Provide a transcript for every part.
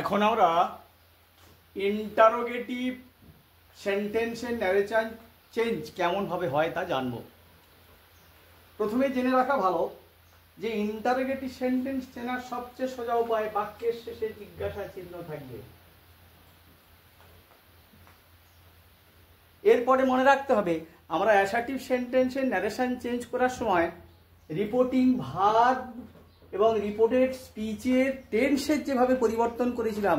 এখন আমরা ইন্টারোগেটিভ সেন্টেন্সের ন্যারেশন চেঞ্জ কেমনভাবে হয় তা জানব। প্রথমে জেনে রাখা ভালো যে ইন্টারোগেটিভ সেন্টেন্স চেনার সবচেয়ে সোজা উপায় বাক্যের শেষে জিজ্ঞাসা চিহ্ন থাকবে। এরপরে মনে রাখতে হবে আমরা অ্যাসার্টিভ সেন্টেন্সের ন্যারেশন চেঞ্জ করার সময় রিপোর্টিং ভার্ব এবং রিপোর্টেড স্পিচের টেন্সের যেভাবে পরিবর্তন করেছিলাম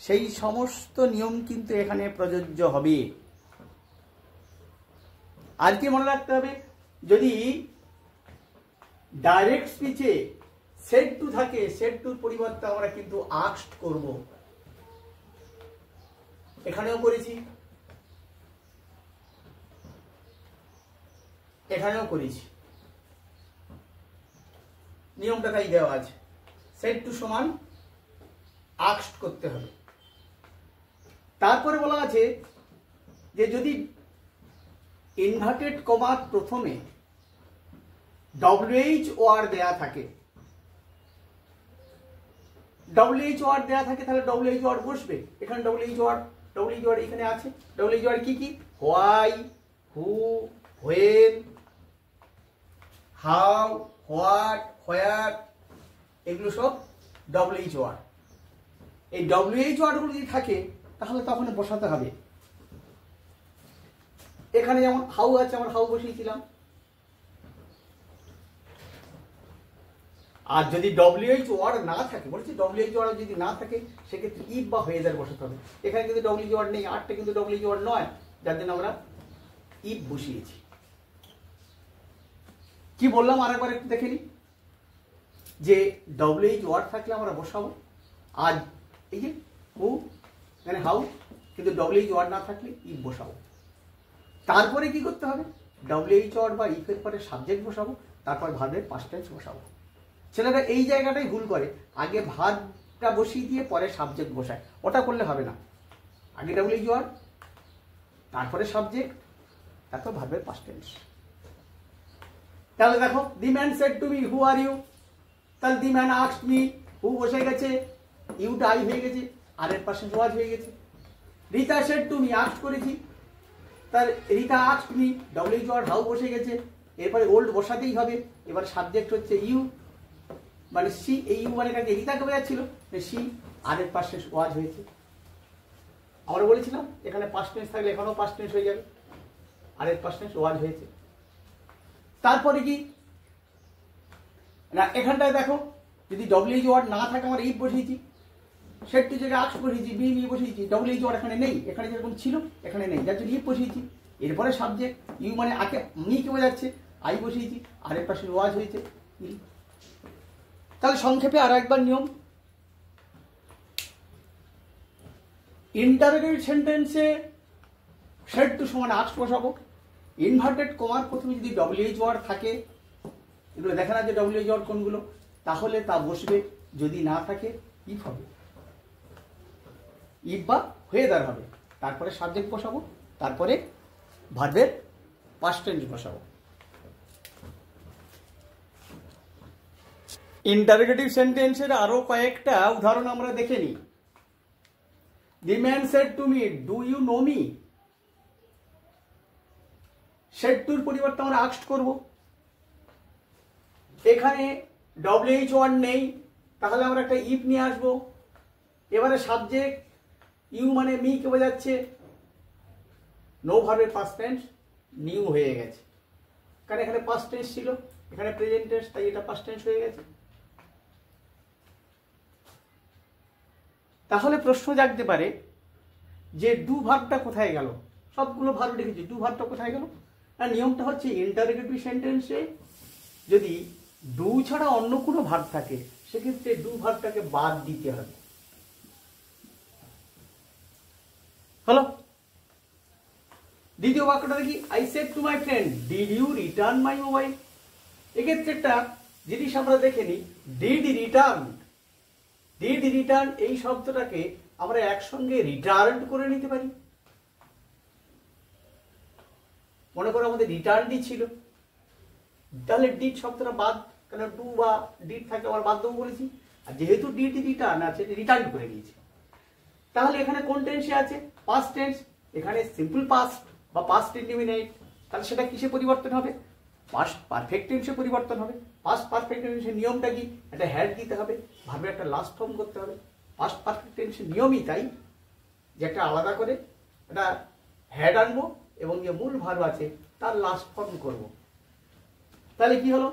সেই সমস্ত নিয়ম কিন্তু এখানে প্রযোজ্য হবে। আজকে মনে রাখতে হবে যদি ডাইরেক্ট স্পিচে সেড টু থাকে, সেড টুর পরিবর্তে আমরা কিন্তু আস্কড করব। এখানেও করেছি, এখানেও করেছি, নিয়মটা তাই দেওয়া আছে, সেড টু সমান আস্কড করতে হবে। তারপরে বলা আছে যে যদি ইনভার্টেড কমার প্রথমে WH ওয়ার্ড দেয়া থাকে, WH ওয়ার্ড দেয়া থাকে তাহলে WH ওয়ার্ড বসবে। এখানে WH ওয়ার্ড এখানে আছে। WH ওয়ার্ড কি কি? Why, who, when, how, what, where, এগুলো সব WH ওয়ার্ড। এই WH ওয়ার্ডগুলো যদি থাকে তাহলে তখন বসাতে হবে। এখানে যেমন হাউ আছে, আমরা হাউ বসিয়েছিলাম। আর যদি WH ওয়ার্ড না থাকে, বলছি WH ওয়ার্ড যদি না থাকে সেক্ষেত্রে ইফ বা ওয়েদার বসাতে হবে। এখানে কিন্তু WH ওয়ার্ড নেই, আরটা কিন্তু WH ওয়ার্ড নয়, যার জন্য আমরা ইফ বসিয়েছি। কি বললাম আরেকবার একটু দেখে নিই, যে WH ওয়ার্ড থাকলে আমরা বসাবো। আর এই যে হু, মানে হাউ, কিন্তু WH ওয়ার্ড না থাকলে ইফ বসাবো। তারপরে কি করতে হবে? WH ওয়ার্ড বা ইফের পরে সাবজেক্ট বসাবো, তারপর ভার্বের পাস্ট টেন্স বসাবো। ছেলেরা এই জায়গাটাই ভুল করে, আগে ভার্বটা বসিয়ে দিয়ে পরে সাবজেক্ট বসায়। ওটা করলে হবে না, আগে WH ওয়ার্ড, তারপরে সাবজেক্ট, তারপর ভার্বের পাস্ট টেন্স। তাহলে দেখো, the man said to me who are you, তাহলে the man asked me, who বসে গেছে, ইউটা আই হয়ে গেছে, আর এর পাশে ওয়াজ হয়ে গেছে। Rita said to me, asked করেছি, তার Rita asked me, WH word how বসে গেছে, এরপরে ওল্ড বসাতেই হবে। এবার সাবজেক্ট হচ্ছে ইউ, মানে সি, এই ইউ মানে কাকে? রিতাকে বোঝাচ্ছিল, সি, আর এর পাশে ওয়াজ হয়েছে। আমরা বলেছিলাম এখানে পাস্ট টেন্স থাকলে এখানেও পাস্ট টেন্স হয়ে যাবে, আর এর পাস্ট টেন্স ওয়াজ হয়েছে। তারপরে কি না, এখানটায় দেখো যদি WH ওয়ার্ড না থাকে আমরা ইফ বসিয়েছি, সেট টু জায়গায় আস্কড বসিয়েছি, বি বসিয়েছি, WH ওয়ার্ড এখানে নেই, এখানে যেরকম ছিল এখানে নেই, যার জন্য ইফ বসিয়েছি। এরপরে সাবজেক্ট ইউ মানে আকে মি কে বোঝাচ্ছে, আই বসিয়েছি, আর এর পাশে ওয়াজ হয়েছে। তাহলে সংক্ষেপে আরো একবার নিয়ম, ইন্টারোগেটিভ সেন্টেন্সে সেড টু সমান আস্কড বসাবো। ইনভার্টেড কমার প্রথমে যদি WH ওয়ার্ড থাকে, এগুলো দেখে না যে WH ওয়ার্ড কোনগুলো, তাহলে তা বসবে। যদি না থাকে ইফ হবে, ইফ বা ওয়েদার হবে, তারপরে সাবজেক্ট বসাবো, তারপরে ভার্বের পাস্ট টেন্স বসাবো। ইন্টারোগেটিভ সেন্টেন্সের আরো কয়েকটা উদাহরণ আমরা দেখে নিই। The man said to me, do you know me, said টুর পরিবর্তে আমরা আস্কড করব। এখানে WH ওয়ার্ড নেই, তাহলে আমরা একটা ইফ নিয়ে আসবো। এবারে সাবজেক্ট ইউ মানে মি কে বোঝাচ্ছে, নো ভার্বের পাস্ট টেন্স নিউ হয়ে গেছে, কারণ এখানে পাস্ট টেন্স ছিল, এখানে প্রেজেন্ট টেন্স, তাই এটা পাস্ট টেন্স হয়ে গেছে। তাহলে প্রশ্ন জাগতে পারে যে ডু ভার্বটা কোথায় গেল? সবগুলো ভার্ব লিখেছি, ডু ভার্বটা কোথায় গেল? আর নিয়মটা হচ্ছে ইন্টারোগেটিভ সেন্টেন্সে যদি ডু ছাড়া অন্য কোনো ভার্ব থাকে সেক্ষেত্রে ডু ভার্বটাকে বাদ দিতে হবে। হলো দ্বিতীয় বাক্যটা দেখি, I said to my friend did you return my mobile. এক্ষেত্রে একটা জিনিস আমরা দেখে নিই, ডিড রিটার্ন, ডিড রিটার্ন এই শব্দটাকে আমরা একসঙ্গে রিটার্ন করে নিতে পারি। মনে করো আমাদের রিটার্নই ছিল, তাহলে ডিড শব্দটা বাদ, কারণ টু বা ডিড থাকে, আবার বাদ দেবো বলেছি। আর যেহেতু ডিড রিটার্ন আছে, রিটার্ন করে নিয়েছি, তাহলে এখানে কোন টেন্সে আছে? Past tense. এখানে সিম্পল পাস্ট বা পাস্ট ইনডিফিনিট, তাহলে সেটা কিসে পরিবর্তন হবে? পাস্ট পারফেক্ট টেন্সে পরিবর্তন হবে। পাস্ট পারফেক্ট টেন্সের নিয়মটা কি? একটা হ্যাড দিতে হবে, ভার্বের একটা লাস্ট ফর্ম করতে হবে। পাস্ট পারফেক্ট টেন্সের নিয়মই তাই যে একটা আলাদা করে একটা হ্যাড আনবো এবং যে মূল ভার্ব আছে তার লাস্ট ফর্ম করব। তাহলে কি হলো?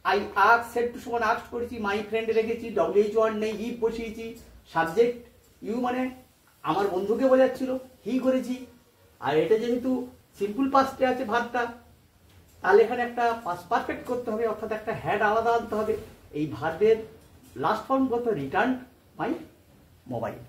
আই আস্ক সেড টু সমান আস্ক করেছি, মাই ফ্রেন্ড রেখেছি, WH1 নেই, হি বসিয়েছি, সাবজেক্ট ইউ মানে আমার বন্ধুকে বোঝাচ্ছিল, হি করেছি। আর এটা যেহেতু সিম্পল পাস্টে আছে ভার্বটা, তাহলে এখানে একটা পাস্ট পারফেক্ট করতে হবে, অর্থাৎ একটা হ্যাড আলাদা আনতে হবে। এই ভার্বের লাস্ট ফর্ম কত? Return my mobile.